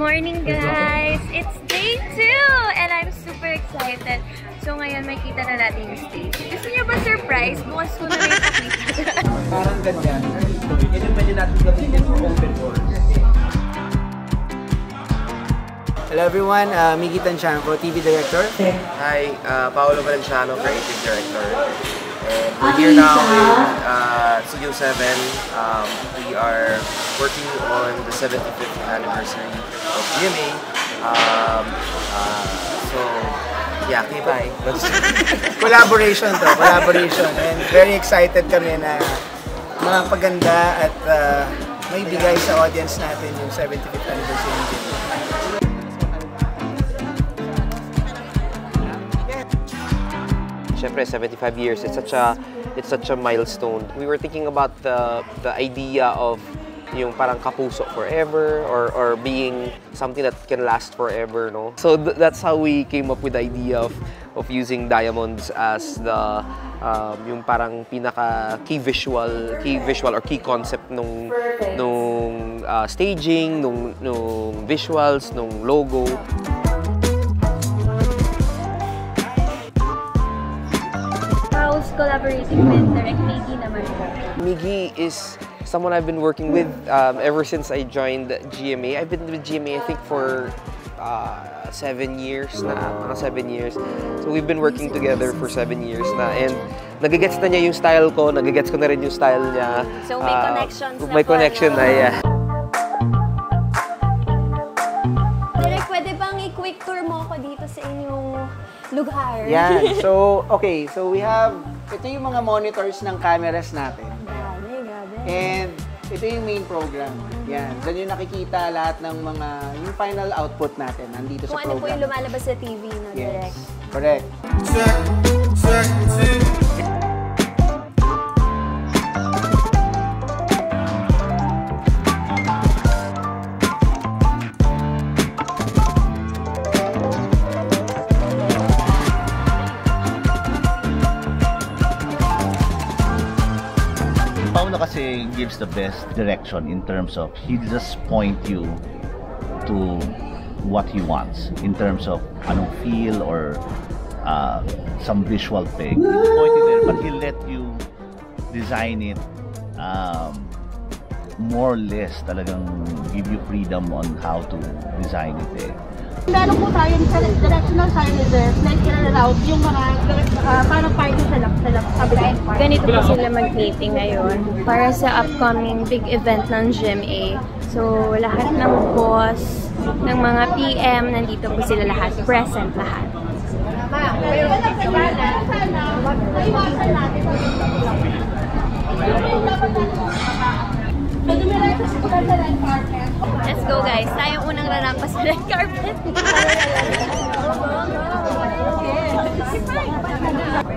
morning, guys! It's day 2! And I'm super excited. So ngayon, makita na natin yung stage. Gusto niyo ba surprise? Bukas ko na rin pakita. Parang ganyan. Yun yung pwede natin gamitin for open doors. Hello everyone, Miggy Tanchanco, TV Director. Hi, Paolo Valenciano, Creative Director. And we're here now in Studio 7. We are working on the 75th anniversary of GMA. So, yeah, okay, bye. Collaboration to, collaboration. And very excited kami na mapaganda at may bigay sa audience natin yung 75th anniversary ng GMA. Siyempre, 75 years, it's such a milestone. We were thinking about the idea of yung parang kapuso forever or being something that can last forever, no? So that's how we came up with the idea of using diamonds as the yung parang pinaka key visual or key concept nung staging, nung visuals, nung logo. Collaborating with Direct Miggy naman po. Miggy is someone I've been working with ever since I joined GMA. I've been with GMA I think for 7 years na, mga 7 years. So we've been working together for 7 years na, and nagigets na niya yung style ko, nagigets ko na rin yung style niya. So may connections na may connection na, yeah. Direk, pwede bang i-quick tour mo ako dito sa inyong lugar? Yan. So, okay. So we have, ito yung mga monitors ng cameras natin. Grabe. And ito yung main program. Yan. Diyan yung nakikita lahat ng mga, yung final output natin nandito sa program. Kung ano po yung lumalabas sa TV, no, Direk? Yes. Correct. Paolo kasi gives the best direction in terms of he just point you to what he wants in terms of anong feel or some visual thing. He'll point you there, but he'll let you design it more or less, talagang give you freedom on how to design it. Meron po tayong directional signagers na i-route yung mga parang party sa kabilang part. Ganito po sila mag-meeting ngayon para sa upcoming big event ng GMA. So, lahat ng boss, ng mga PM, nandito po sila lahat, present lahat. Let's go, guys. Tayo unang rarampas sa red carpet.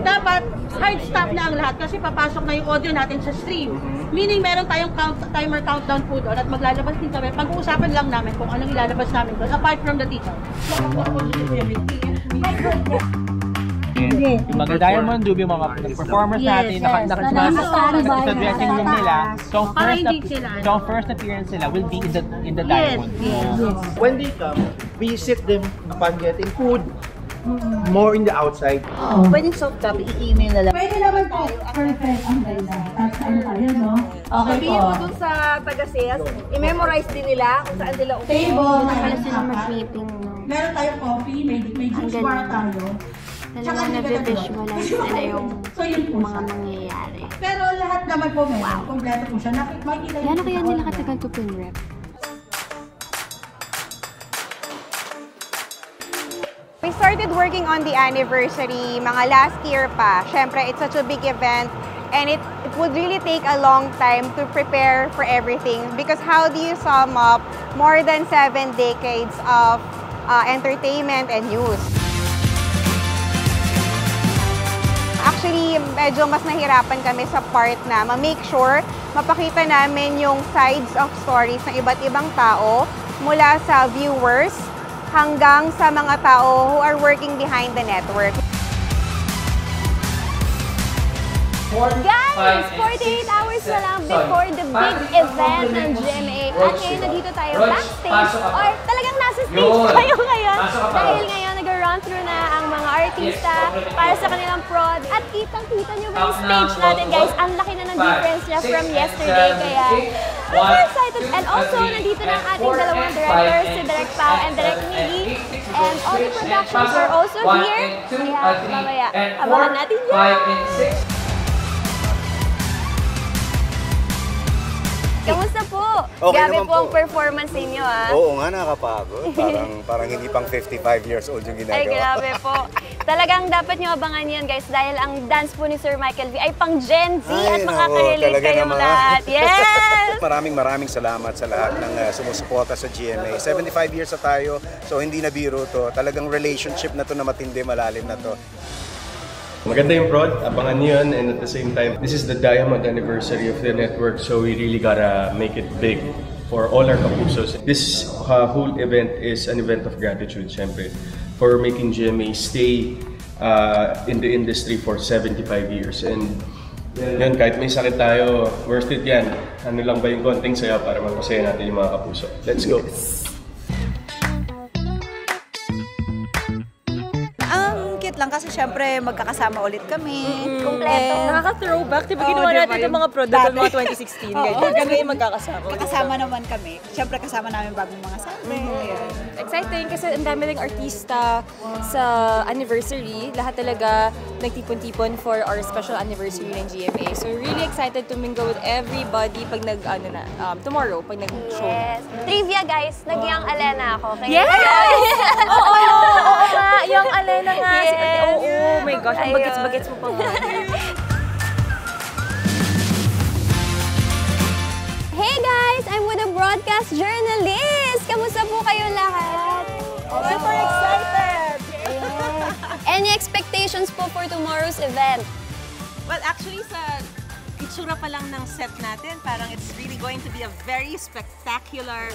Dapat hard stop na ang lahat kasi papasok na yung audio natin sa stream. Meaning meron tayong timer countdown po doon at maglalabas din kami. Pag-uusapan lang namin kung anong ilalabas namin doon apart from the teacher. Yung mga diamond dub, yung mga performers natin, sa dressing room nila. So ang first appearance nila will be in the diamond. When they come, we sit them upon getting food, more in the outside. Pwedeng soft copy, i-email na lang. Pwede naman po. Perfect. Ang ganda. Tapos ano tayo, no? Okay po. Sabihin mo dun sa taga-sales, i-memorize din nila kung saan nila Table. Para sila mag-meeting. Meron tayong coffee, may juice bar tayo. Talagang nabivisualize nila yung mga mangyayari. Pero lahat naman po meron. Kompleto po siya. Makikita Yan kaya nila katagal to pin-rep. We started working on the anniversary mga last year pa. Siyempre, it's such a big event and it would really take a long time to prepare for everything because how do you sum up more than 7 decades of entertainment and news? Actually, medyo mas nahirapan kami sa part na ma-make sure mapakita namin yung sides of stories ng iba't ibang tao mula sa viewers hanggang sa mga tao who are working behind the network. Guys, 48 hours na lang before the big event ng GMA. At ngayon, nandito tayo backstage or talagang nasa nasa stage kayo ngayon dahil ngayon nag-run through na ang mga artista para sa kanilang prod. At kitang-kita nyo ba yung stage natin, guys? Ang laki na ng difference niya from yesterday. Kaya we're so excited. And also, nandito na ang ating dalawang directors, si Direk Pao and Direk Miggy. And all the productions are also here. Kaya mamaya, abangan natin yan. Kamusta po? Okay Grabe naman po ang performance ninyo, ah. Oo nga, nakakapagod. Parang hindi pang 55 years old yung ginagawa. Ay, grabe po. Talagang dapat nyo abangan yan, guys, dahil ang dance po ni Sir Michael V ay pang Gen Z at makaka-relate kayong lahat. Yes! Maraming salamat sa lahat ng sumusuporta sa GMA. 75 years na tayo, so hindi na biro to. Talagang relationship na to na matindi, malalim na to. Maganda yung prod, abangan nyo yun, and at the same time, this is the diamond anniversary of the network, so we really gotta make it big for all our kapusos. This whole event is an event of gratitude, syempre, for making GMA stay in the industry for 75 years. And yun, kahit may sakit tayo, worth it yan. Ano lang ba yung konting saya para magpasaya natin yung mga kapuso. Let's go! Lang kasi syempre magkakasama ulit kami. Kompleto. Nakaka-throwback. Diba ginawa natin yung mga product ng mga 2016. Ganyan kami magkakasama. Kakasama naman kami. Syempre kasama namin bagong mga sabi. Exciting kasi ang dami ng artista sa anniversary. Lahat talaga nagtipon-tipon for our special anniversary ng GMA. So really excited to mingle with everybody pag tomorrow, pag nag-show. Yes. Trivia, guys. Nag-Young Alena ako. Yes! Oo nga. Young Alena nga. Yes. Oh my gosh, ang bagets-bagets mo pa nga. Hey guys! I'm with a broadcast journalist! Kamusta po kayo lahat? Super excited! Yes. Any expectations po for tomorrow's event? Well, actually, sa itsura pa lang ng set natin, parang it's really going to be a very spectacular,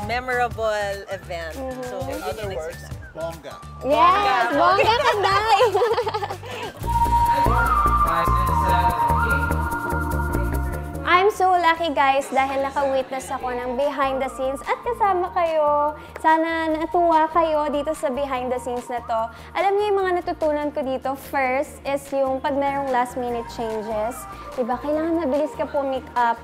memorable event. So, in other words, bongga. Yes! Bongga kanday! I'm so lucky, guys, dahil naka-witness ako ng behind the scenes at kasama kayo. Sana natuwa kayo dito sa behind the scenes na to. Alam niyo yung mga natutunan ko dito, first is yung pag merong last minute changes. Diba? Kailangan mabilis ka po make up.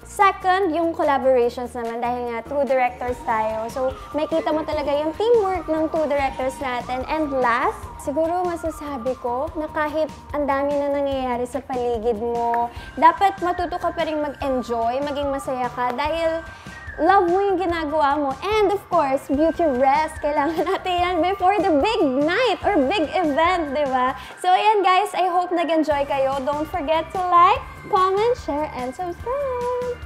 Second, yung collaborations naman dahil nga two directors tayo. So, makita mo talaga yung teamwork ng two directors natin. And last, siguro masasabi ko na kahit ang dami na nangyayari sa paligid mo, dapat matuto ka pa rin mag-enjoy, maging masaya ka dahil love mo yung ginagawa mo. And of course, beauty rest. Kailangan natin yan before the big night or big event, di ba? So ayan guys, I hope nag-enjoy kayo. Don't forget to like, comment, share, and subscribe!